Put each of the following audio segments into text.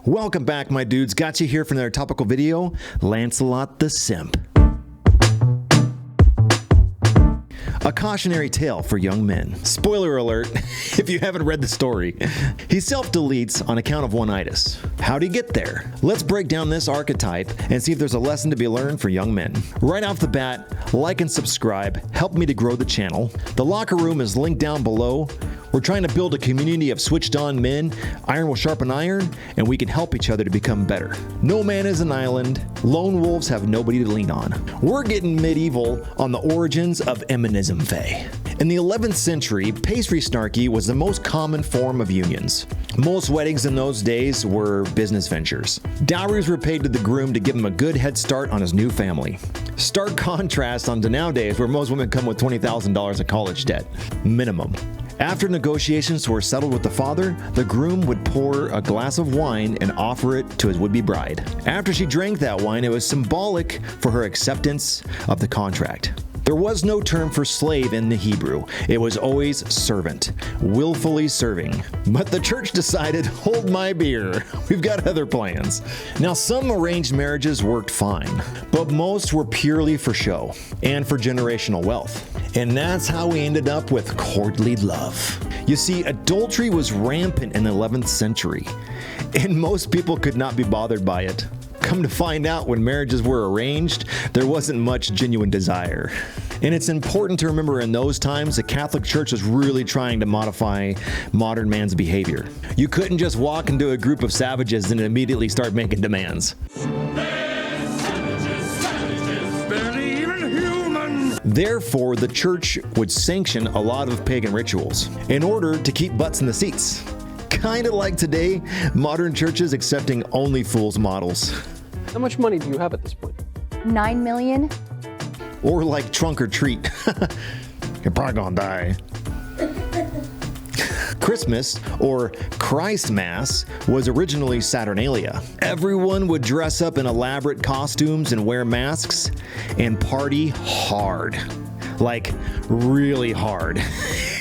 Welcome back, my dudes. Got you here for another topical video. Lancelot the Simp. A cautionary tale for young men. Spoiler alert, if you haven't read the story. He self-deletes on account of Oneitis. How'd he get there? Let's break down this archetype and see if there's a lesson to be learned for young men. Right off the bat, like and subscribe. Help me to grow the channel. The locker room is linked down below. We're trying to build a community of switched-on men. Iron will sharpen iron, and we can help each other to become better. No man is an island. Lone wolves have nobody to lean on. We're getting medieval on the origins of eminism. In the 11th century, pastry snarky was the most common form of unions. Most weddings in those days were business ventures. Dowries were paid to the groom to give him a good head start on his new family. Stark contrast onto nowadays, where most women come with $20,000 of college debt. Minimum. After negotiations were settled with the father, the groom would pour a glass of wine and offer it to his would-be bride. After she drank that wine, it was symbolic for her acceptance of the contract. There was no term for slave in the Hebrew. It was always servant, willfully serving. But the church decided, hold my beer, we've got other plans. Now, some arranged marriages worked fine, but most were purely for show and for generational wealth. And that's how we ended up with courtly love. You see, adultery was rampant in the 11th century, and most people could not be bothered by it. Come to find out, when marriages were arranged, there wasn't much genuine desire. And it's important to remember, in those times, the Catholic Church was really trying to modify modern man's behavior. You couldn't just walk into a group of savages and immediately start making demands. Barely even human. Therefore, the church would sanction a lot of pagan rituals in order to keep butts in the seats. Kind of like today, modern churches accepting only fools models. How much money do you have at this point? 9 million. Or like trunk or treat. You're probably gonna die. Christmas, or Christ Mass, was originally Saturnalia. Everyone would dress up in elaborate costumes and wear masks and party hard. Like, really hard.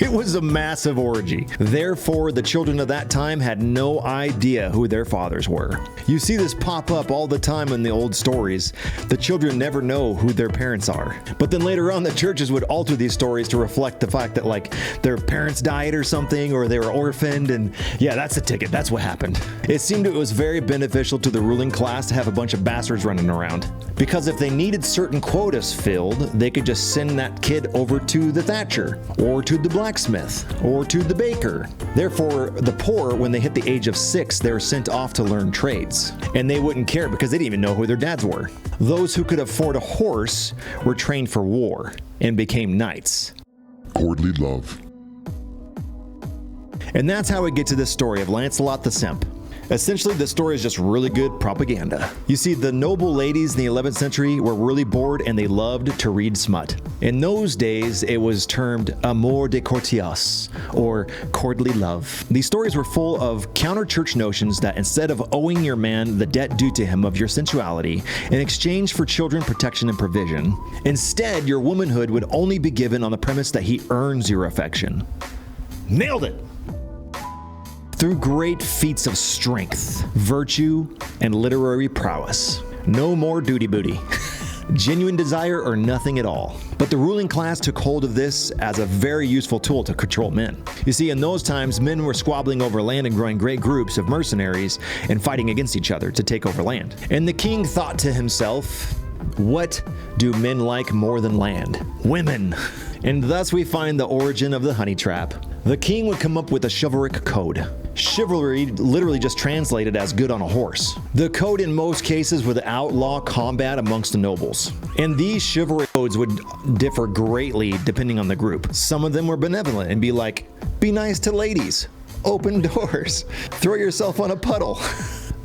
It was a massive orgy. Therefore, the children of that time had no idea who their fathers were. You see this pop up all the time in the old stories. The children never know who their parents are. But then later on, the churches would alter these stories to reflect the fact that, like, their parents died or something, or they were orphaned, and yeah, that's the ticket. That's what happened. It seemed it was very beneficial to the ruling class to have a bunch of bastards running around. Because if they needed certain quotas filled, they could just send that kid over to the thatcher, or to the blacksmith, or to the baker. Therefore, the poor, when they hit the age of 6, they were sent off to learn trades. And they wouldn't care because they didn't even know who their dads were. Those who could afford a horse were trained for war and became knights. Courtly love. And that's how we get to this story of Lancelot the Simp. Essentially, the story is just really good propaganda. You see, the noble ladies in the 11th century were really bored and they loved to read smut. In those days, it was termed amour de courtiers, or courtly love. These stories were full of counter-church notions that instead of owing your man the debt due to him of your sensuality in exchange for children, protection, and provision, instead, your womanhood would only be given on the premise that he earns your affection. Nailed it! Through great feats of strength, virtue, and literary prowess. No more duty booty. Genuine desire or nothing at all. But the ruling class took hold of this as a very useful tool to control men. You see, in those times, men were squabbling over land and growing great groups of mercenaries and fighting against each other to take over land. And the king thought to himself, what do men like more than land? Women. And thus we find the origin of the honey trap. The king would come up with a chivalric code. Chivalry literally just translated as good on a horse. The code in most cases would outlaw combat amongst the nobles. And these chivalric codes would differ greatly depending on the group. Some of them were benevolent and be like, be nice to ladies, open doors, throw yourself on a puddle.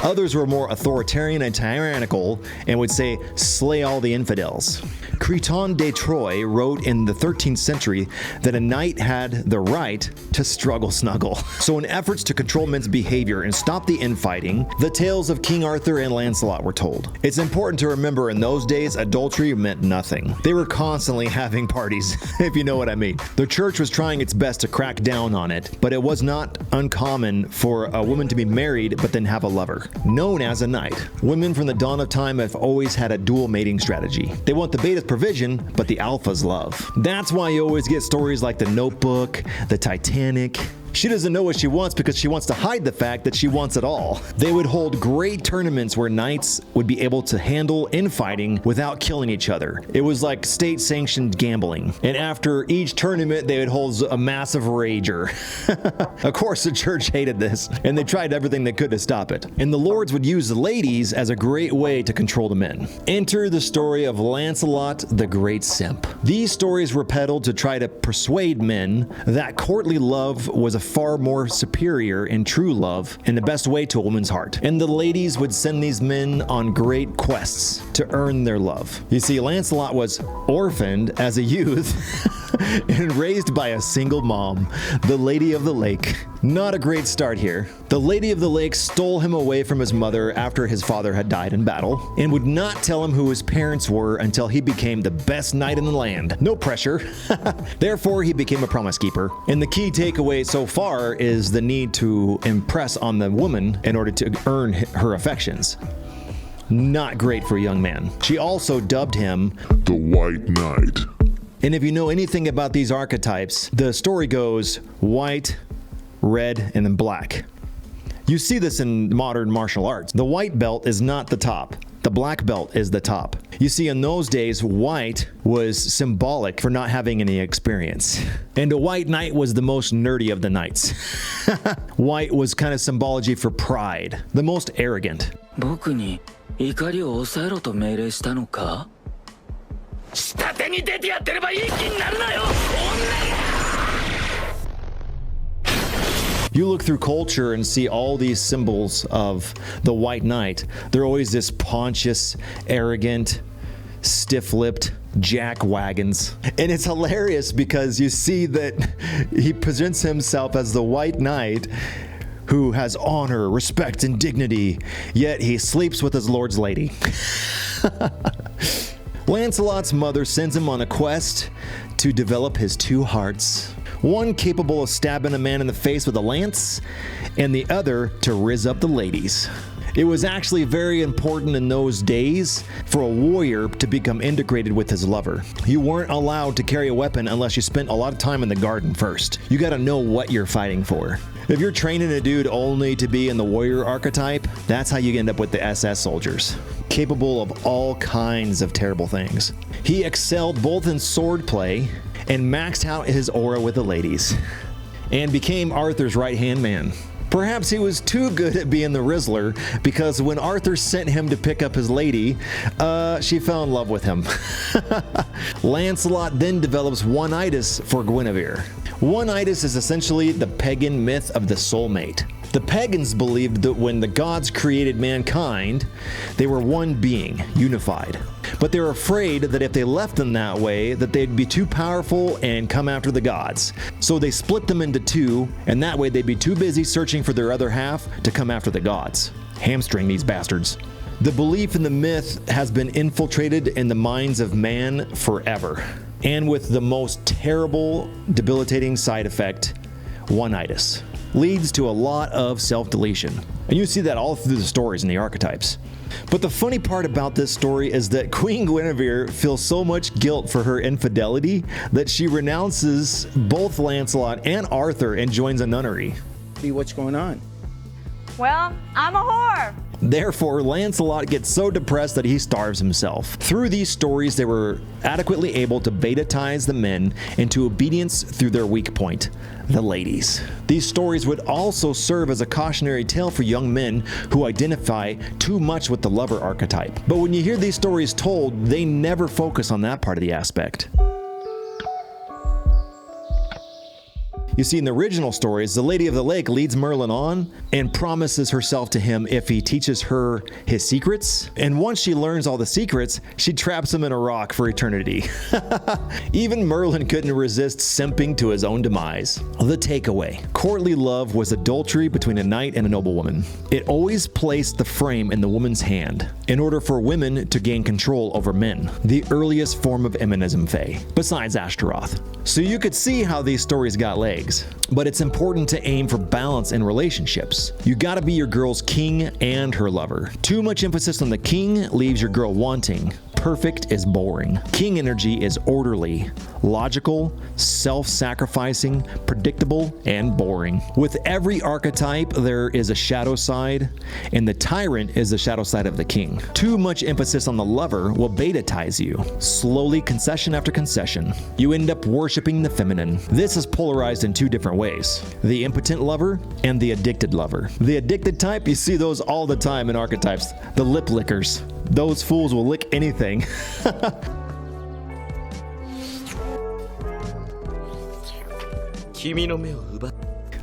Others were more authoritarian and tyrannical and would say, slay all the infidels. Creton de Troyes wrote in the 13th century that a knight had the right to struggle snuggle. So in efforts to control men's behavior and stop the infighting, the tales of King Arthur and Lancelot were told. It's important to remember in those days, adultery meant nothing. They were constantly having parties, if you know what I mean. The church was trying its best to crack down on it, but it was not uncommon for a woman to be married but then have a lover. known as a knight. Women from the dawn of time have always had a dual mating strategy. They want the beta's provision, but the alpha's love. That's why you always get stories like the Notebook, the Titanic. She doesn't know what she wants because she wants to hide the fact that she wants it all. They would hold great tournaments where knights would be able to handle infighting without killing each other. It was like state-sanctioned gambling. And after each tournament, they would hold a massive rager. Of course, the church hated this, and they tried everything they could to stop it. And the lords would use the ladies as a great way to control the men. Enter the story of Lancelot, the great simp. These stories were peddled to try to persuade men that courtly love was a far more superior and true love and the best way to a woman's heart. And the ladies would send these men on great quests to earn their love. You see, Lancelot was orphaned as a youth and raised by a single mom, the Lady of the Lake. Not a great start here. The Lady of the Lake stole him away from his mother after his father had died in battle and would not tell him who his parents were until he became the best knight in the land. No pressure. Therefore, he became a promise keeper. And the key takeaway so far is the need to impress on the woman in order to earn her affections. Not great for a young man. She also dubbed him The White Knight. And if you know anything about these archetypes, the story goes white, red, and then black. You see this in modern martial arts. The white belt is not the top. The black belt is the top. You see, in those days, white was symbolic for not having any experience. And a white knight was the most nerdy of the knights. White was kind of symbology for pride, the most arrogant. 僕に怒りを抑えろと命令したのか? 下手に出てやってればいい気になるなよ、You look through culture and see all these symbols of the white knight. They're always this pontious, arrogant, stiff-lipped jack wagons. And it's hilarious because you see that he presents himself as the white knight who has honor, respect, and dignity, yet he sleeps with his lord's lady. Lancelot's mother sends him on a quest to develop his two hearts. One capable of stabbing a man in the face with a lance, and the other to rizz up the ladies. It was actually very important in those days for a warrior to become integrated with his lover. You weren't allowed to carry a weapon unless you spent a lot of time in the garden first. You gotta know what you're fighting for. If you're training a dude only to be in the warrior archetype, that's how you end up with the SS soldiers, capable of all kinds of terrible things. He excelled both in swordplay and maxed out his aura with the ladies, and became Arthur's right-hand man. Perhaps he was too good at being the Rizzler, because when Arthur sent him to pick up his lady, she fell in love with him. Lancelot then develops Oneitis for Guinevere. Oneitis is essentially the pagan myth of the soulmate. The pagans believed that when the gods created mankind, they were one being, unified. But they were afraid that if they left them that way, that they'd be too powerful and come after the gods. So they split them into two, and that way they'd be too busy searching for their other half to come after the gods. Hamstring these bastards. The belief in the myth has been infiltrated in the minds of man forever, and with the most terrible, debilitating side effect, Oneitis. Leads to a lot of self-deletion. And you see that all through the stories and the archetypes. But the funny part about this story is that Queen Guinevere feels so much guilt for her infidelity that she renounces both Lancelot and Arthur and joins a nunnery. What's going on? Well, I'm a whore. Therefore, Lancelot gets so depressed that he starves himself. Through these stories, they were adequately able to beta-tize the men into obedience through their weak point, the ladies. These stories would also serve as a cautionary tale for young men who identify too much with the lover archetype. But when you hear these stories told, they never focus on that part of the aspect. You see, in the original stories, the Lady of the Lake leads Merlin on and promises herself to him if he teaches her his secrets. And once she learns all the secrets, she traps him in a rock for eternity. Even Merlin couldn't resist simping to his own demise. The takeaway. Courtly love was adultery between a knight and a noblewoman. It always placed the frame in the woman's hand in order for women to gain control over men, the earliest form of eminism fae, besides Ashtaroth. So you could see how these stories got legs. eggs. But it's important to aim for balance in relationships. You gotta be your girl's king and her lover. Too much emphasis on the king leaves your girl wanting. Perfect is boring. King energy is orderly, logical, self-sacrificing, predictable, and boring. With every archetype, there is a shadow side, and the tyrant is the shadow side of the king. Too much emphasis on the lover will beta-tize you. Slowly, concession after concession, you end up worshiping the feminine. This is polarized in two different ways: the impotent lover and the addicted lover. The addicted type, you see those all the time in archetypes. The lip lickers. Those fools will lick anything.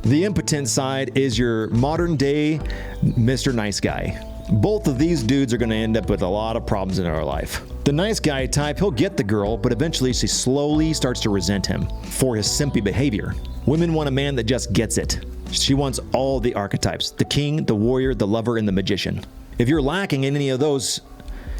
The impotent side is your modern day Mr. Nice Guy. Both of these dudes are going to end up with a lot of problems in our life. The nice guy type, he'll get the girl, but eventually she slowly starts to resent him for his simpy behavior. Women want a man that just gets it. She wants all the archetypes: the king, the warrior, the lover, and the magician. If you're lacking in any of those,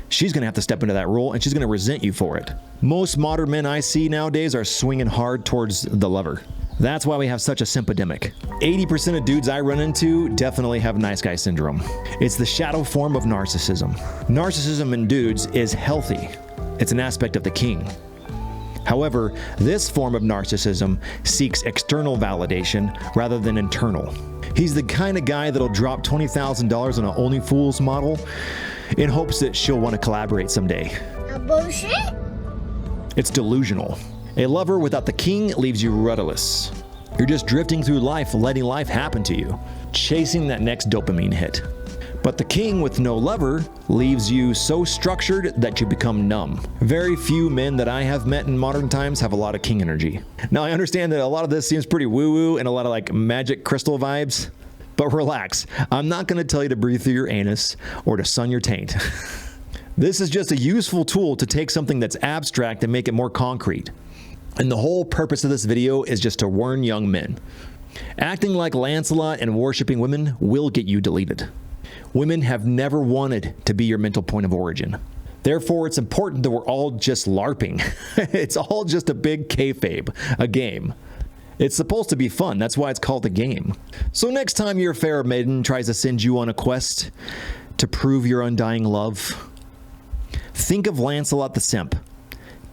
she's going to have to step into that role, and she's going to resent you for it. Most modern men I see nowadays are swinging hard towards the lover. That's why we have such a simpidemic. 80% of dudes I run into definitely have nice guy syndrome. It's the shadow form of narcissism. Narcissism in dudes is healthy. It's an aspect of the king. However, this form of narcissism seeks external validation rather than internal. He's the kind of guy that'll drop $20,000 on an Only Fools model in hopes that she'll want to collaborate someday. Bullshit? It's delusional. A lover without the king leaves you rudderless. You're just drifting through life, letting life happen to you, chasing that next dopamine hit. But the king with no lover leaves you so structured that you become numb. Very few men that I have met in modern times have a lot of king energy. Now, I understand that a lot of this seems pretty woo-woo and a lot of like magic crystal vibes, but relax. I'm not going to tell you to breathe through your anus or to sun your taint. This is just a useful tool to take something that's abstract and make it more concrete. And the whole purpose of this video is just to warn young men. Acting like Lancelot and worshiping women will get you deleted. Women have never wanted to be your mental point of origin. Therefore, it's important that we're all just LARPing. It's all just a big kayfabe, a game. It's supposed to be fun, that's why it's called a game. So next time your fair maiden tries to send you on a quest to prove your undying love, think of Lancelot the simp.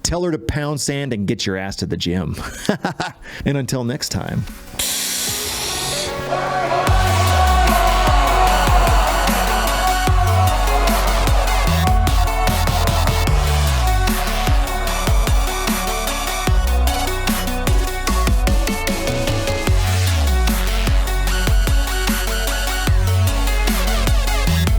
Tell her to pound sand and get your ass to the gym. And until next time.